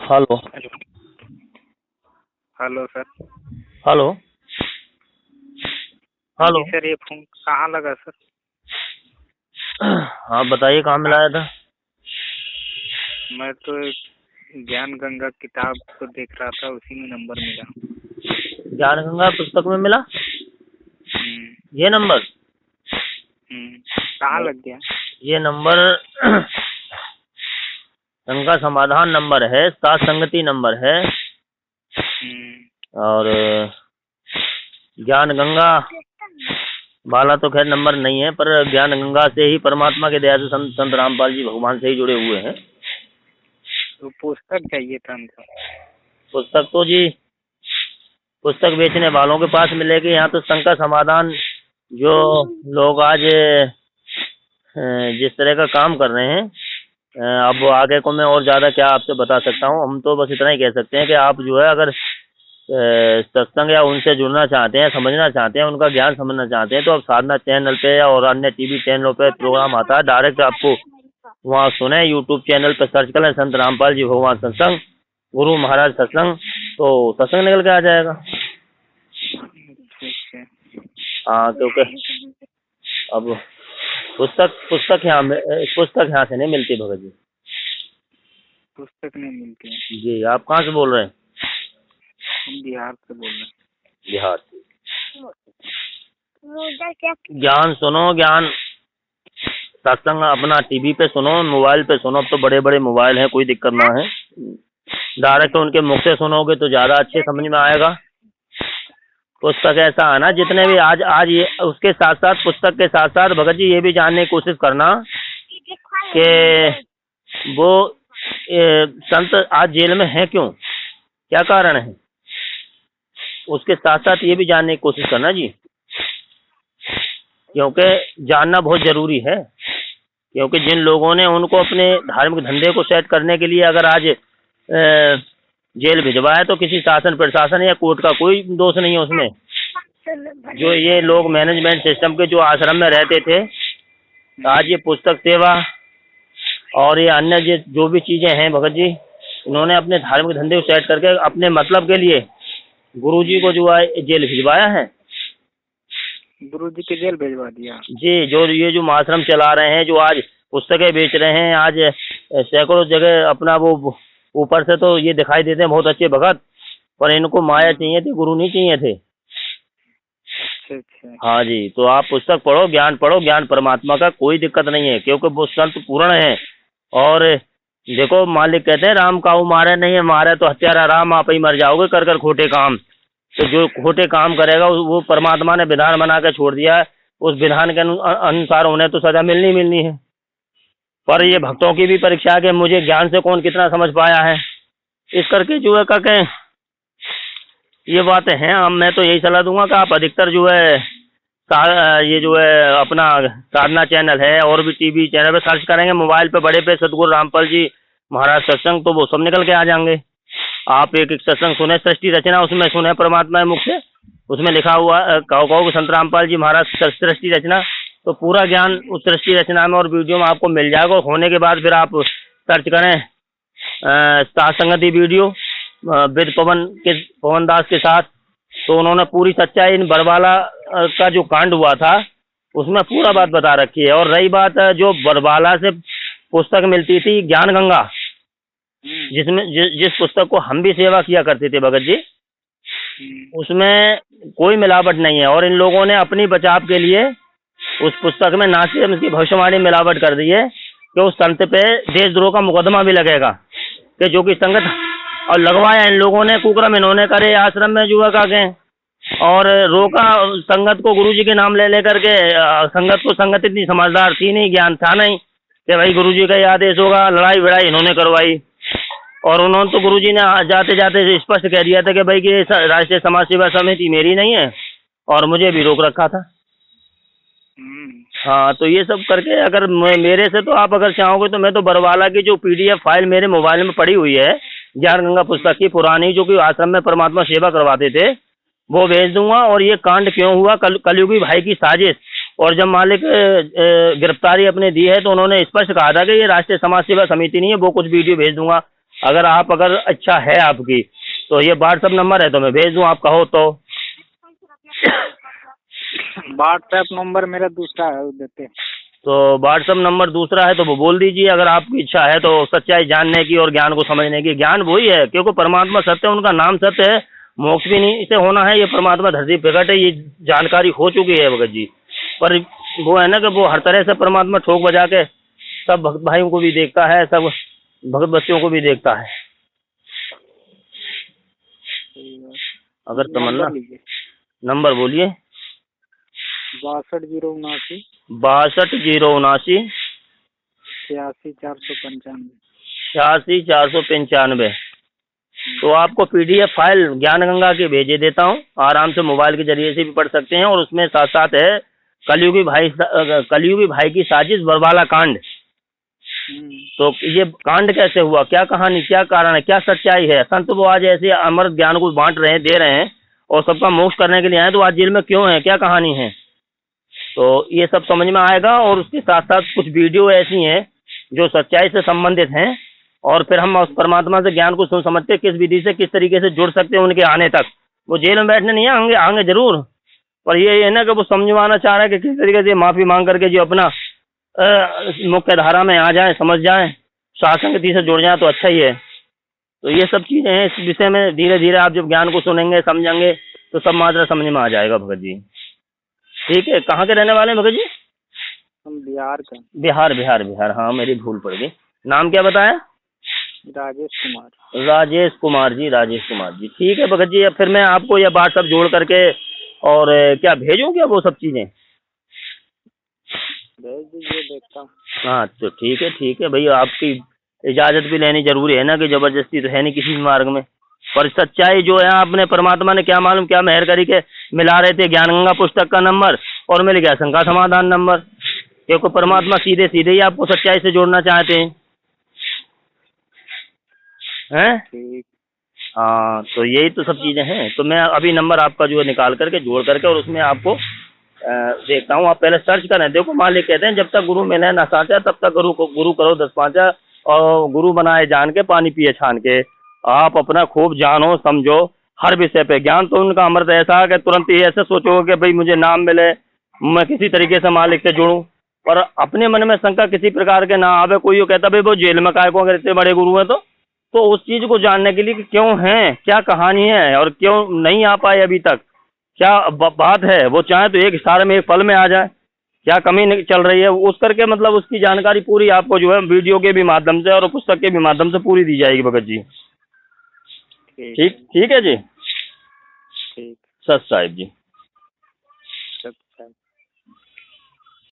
Hello. Hello. Hello sir. Hello. हाँ hello. जी sir, ये phone कहाँ लगा सर? हाँ बताइए, कहाँ मिलाया था? मैं तो ज्ञान गंगा किताब को देख रहा था, उसी में नंबर मिला। ज्ञान गंगा पुस्तक में मिला हम्म। ये नंबर? कहाँ लग गया? ये नंबर इनका समाधान नंबर है, सात संगति नंबर है। और ज्ञान गंगा वाला तो खैर नंबर नहीं है, पर ज्ञान गंगा से ही परमात्मा के दया से संत रामपाल जी भगवान से ही जुड़े हुए हैं। तो पुस्तक चाहिए था हमको। पुस्तक तो जी पुस्तक बेचने वालों के पास मिलेगी। यहाँ तो शंका समाधान जो लोग आज जिस तरह का काम कर रहे हैं, अब आगे को मैं और ज़्यादा क्या आपसे बता सकता हूँ। हम तो बस इतना ही कह सकते हैं कि आप जो है अगर सत्संग या उनसे जुड़ना चाहते हैं, समझना चाहते हैं, उनका ज्ञान समझना चाहते हैं, तो आप साधना चैनल पे या और अन्य टीवी चैनलों पे प्रोग्राम आता है, डायरेक्ट आपको वहाँ सुने। यूट्यूब चैनल पे सर्च करें संत रामपाल जी भगवान सत्संग, गुरु महाराज सत्संग, तो सत्संग निकल के आ जाएगा। ठीक है। हाँ, क्योंकि अब पुस्तक यहाँ से नहीं मिलती भगत जी। पुस्तक नहीं मिलती है। जी, आप कहाँ से बोल रहे हैं? हम बिहार से बोल रहे हैं। बिहार से। ज्ञान सुनो, ज्ञान सत्संग अपना टीवी पे सुनो, मोबाइल पे सुनो। अब तो बड़े बड़े मोबाइल हैं, कोई दिक्कत ना है। डायरेक्ट उनके मुख से सुनोगे तो ज्यादा अच्छे समझ में आएगा। पुस्तक ऐसा है ना, जितने भी आज ये उसके साथ साथ, पुस्तक के साथ साथ भगत जी ये भी जानने की कोशिश करना कि वो संत आज जेल में है क्यों, क्या कारण है। उसके साथ साथ ये भी जानने की कोशिश करना जी, क्योंकि जानना बहुत जरूरी है। क्योंकि जिन लोगों ने उनको अपने धार्मिक धंधे को सेट करने के लिए अगर आज जेल भिजवाया, तो किसी शासन प्रशासन या कोर्ट का कोई दोष नहीं है उसमें। जो ये लोग मैनेजमेंट सिस्टम के जो आश्रम में रहते थे, आज ये पुस्तक सेवा और ये अन्य जो भी चीजें हैं भगत जी, इन्होंने अपने धार्मिक धंधे को सेट करके अपने मतलब के लिए गुरु जी को जो है जेल भिजवाया है। गुरु जी के जेल भिजवा दिया जी, जो ये जो आश्रम चला रहे हैं, जो आज पुस्तकें बेच रहे हैं, आज सैकड़ों जगह अपना वो ऊपर से तो ये दिखाई देते हैं बहुत अच्छे भगत, पर इनको माया चाहिए थी, गुरु नहीं चाहिए थे। हाँ जी, तो आप पुस्तक पढ़ो, ज्ञान परमात्मा का कोई दिक्कत नहीं है, क्योंकि वो संत पूर्ण है। और देखो, मालिक कहते हैं राम काऊ मारे नहीं है, मारे तो हत्यारा राम, आप ही मर जाओगे कर कर खोटे काम। तो जो खोटे काम करेगा वो परमात्मा ने विधान बना के छोड़ दिया है, उस विधान के अनुसार उन्हें तो सजा मिलनी है। पर ये भक्तों की भी परीक्षा है कि मुझे ज्ञान से कौन कितना समझ पाया है, इस करके जो है कहते ये बातें हैं। हम मैं तो यही सलाह दूंगा कि आप अधिकतर जो है ये जो है अपना साधना चैनल है और भी टीवी चैनल पे सर्च करेंगे, मोबाइल पे बड़े पे सतगुरु रामपाल जी महाराज सत्संग, तो वो सब निकल के आ जाएंगे। आप एक सत्संग सुने, सृष्टि रचना, उसमें सुने परमात्मा मुख से, उसमें लिखा हुआ कहो संत रामपाल जी महाराज सृष्टि रचना, तो पूरा ज्ञान उस सृष्टि रचना में और वीडियो में आपको मिल जाएगा। और होने के बाद फिर आप सर्च करें सात संगति वीडियो विद पवन दास के साथ, तो उन्होंने पूरी सच्चाई इन बरवाला का जो कांड हुआ था उसमें पूरा बात बता रखी है। और रही बात जो बरवाला से पुस्तक मिलती थी ज्ञान गंगा, जिसमें जिस पुस्तक को हम भी सेवा किया करते थे भगत जी, उसमें कोई मिलावट नहीं है। और इन लोगों ने अपनी बचाव के लिए उस पुस्तक में ना सिर्फ उसकी भविष्यवाणी मिलावट कर दी है कि उस संत पे देशद्रोह का मुकदमा भी लगेगा, कि जो कि संगत और लगवाया इन लोगों ने, कुकर्म इन्होंने करे आश्रम में जुआ का के, और रोका संगत को गुरु जी के नाम ले लेकर के। संगत इतनी समझदार थी नहीं, ज्ञान था नहीं कि भाई गुरु जी का ये आदेश होगा, लड़ाई भिड़ाई इन्होंने करवाई। और उन्होंने तो गुरु जी ने जाते जाते स्पष्ट कह दिया था कि भाई कि राष्ट्रीय समाज सेवा समिति मेरी नहीं है, और मुझे भी रोक रखा था। हाँ, तो ये सब करके अगर मेरे से तो आप अगर चाहोगे तो मैं तो बरवाला की जो PDF फाइल मेरे मोबाइल में पड़ी हुई है, ज्ञान गंगा पुस्तक की पुरानी, जो कि आश्रम में परमात्मा सेवा करवाते थे, वो भेज दूंगा। और ये कांड क्यों हुआ, कलयुगी भाई की साजिश, और जब मालिक गिरफ्तारी अपने दी है तो उन्होंने स्पष्ट कहा था कि ये राष्ट्रीय समाज सेवा समिति नहीं है, वो कुछ वीडियो भेज दूंगा। अगर अगर इच्छा है आपकी तो ये व्हाट्सएप नंबर है तो मैं भेज दूं, आप कहो तो। व्हाट्सएप नंबर मेरा दूसरा है, वो देते। तो व्हाट्सएप नंबर दूसरा है तो वो बोल दीजिए, अगर आपकी इच्छा है तो सच्चाई जानने की और ज्ञान को समझने की। ज्ञान वही है, क्योंकि परमात्मा सत्य है, उनका नाम सत्य है, मोक्ष भी नहीं से होना है, ये परमात्मा धरती प्रकट है, ये जानकारी हो चुकी है भगत जी। पर वो है ना कि वो हर तरह से परमात्मा ठोक बजा के सब भक्त भाइयों को भी देखता है, सब भगत बच्चों को भी देखता है। अगर तमन्ना, नंबर बोलिए। 62 079 62 079 86 495। 86 495। तो आपको पीडीएफ फाइल ज्ञान गंगा की भेजे देता हूँ, आराम से मोबाइल के जरिए से भी पढ़ सकते हैं। और उसमें साथ साथ है कलयुगी भाई की साजिश बरवाला कांड। तो ये कांड कैसे हुआ, क्या कहानी, क्या कारण है, क्या सच्चाई है, संत वो आज ऐसे अमृत ज्ञान को बांट रहे हैं, दे रहे हैं और सबका मोक्ष करने के लिए आए, तो आज जेल में क्यों है, क्या कहानी है, तो ये सब समझ में आएगा। और उसके साथ साथ कुछ वीडियो ऐसी हैं जो सच्चाई से संबंधित हैं, और फिर हम उस परमात्मा से ज्ञान को सुन समझ के किस विधि से किस तरीके से जुड़ सकते हैं उनके आने तक। वो जेल में बैठने नहीं आएंगे, आएंगे जरूर, पर ये है ना कि वो समझवाना चाह रहा है कि किस तरीके से माफी मांग करके जो अपना मुख्य धारा में आ जाए, समझ जाए, साधसंगति से जुड़ जाए तो अच्छा ही है। तो ये सब चीजें हैं, इस विषय में धीरे धीरे आप जब ज्ञान को सुनेंगे समझेंगे तो सब मात्रा समझ में आ जाएगा भगत जी। ठीक है, कहाँ के रहने वाले हैं भगत जी? हम बिहार का। बिहार बिहार बिहार, हाँ मेरी भूल पड़ गई। नाम क्या बताया? राजेश कुमार। राजेश कुमार जी, राजेश कुमार जी। ठीक है भगत जी, अब फिर मैं आपको यह बात सब जोड़ करके और क्या भेजूं क्या वो सब चीजें? भेज दीजिए, देखता हूँ। हाँ तो ठीक है भैया, आपकी इजाजत भी लेनी जरूरी है ना, कि जबरदस्ती तो है नहीं किसी भी मार्ग में। पर सच्चाई जो है, आपने परमात्मा ने क्या मालूम क्या मेहर करी के मिला रहे थे ज्ञान गंगा पुस्तक का नंबर और मिल गया शंका समाधान नंबर, क्योंकि परमात्मा सीधे सीधे ही आपको सच्चाई से जोड़ना चाहते हैं। ठीक। हाँ तो यही तो सब चीजें हैं। तो मैं अभी नंबर आपका जो है निकाल करके जोड़ करके और उसमें आपको देखता हूँ। आप पहले सर्च करें, देखो मालिक कहते हैं जब तक गुरु मिले ना साचा तब तक गुरु करो 10 पाँचा, और गुरु बनाए जान के पानी पिए छान के। आप अपना खूब जानो समझो हर विषय पे। ज्ञान तो उनका अमृत ऐसा है कि तुरंत ही ऐसे सोचोगे कि भाई मुझे नाम मिले, मैं किसी तरीके से मालिक से जुड़ूं, पर अपने मन में शंका किसी प्रकार के ना आवे। कोई ये कहता भाई वो जेल में काय को, अगर इतने बड़े गुरु हैं तो उस चीज को जानने के लिए कि क्यों हैं, क्या कहानी है और क्यों नहीं आ पाए अभी तक, क्या बात है, वो चाहे तो एक इशारे में एक पल में आ जाए, क्या कमी चल रही है उस करके, मतलब उसकी जानकारी पूरी आपको जो है वीडियो के भी माध्यम से और पुस्तक के भी माध्यम से पूरी दी जाएगी भगत जी। ठीक है जी। ठीक। सत साहिब जी। सत साहिब।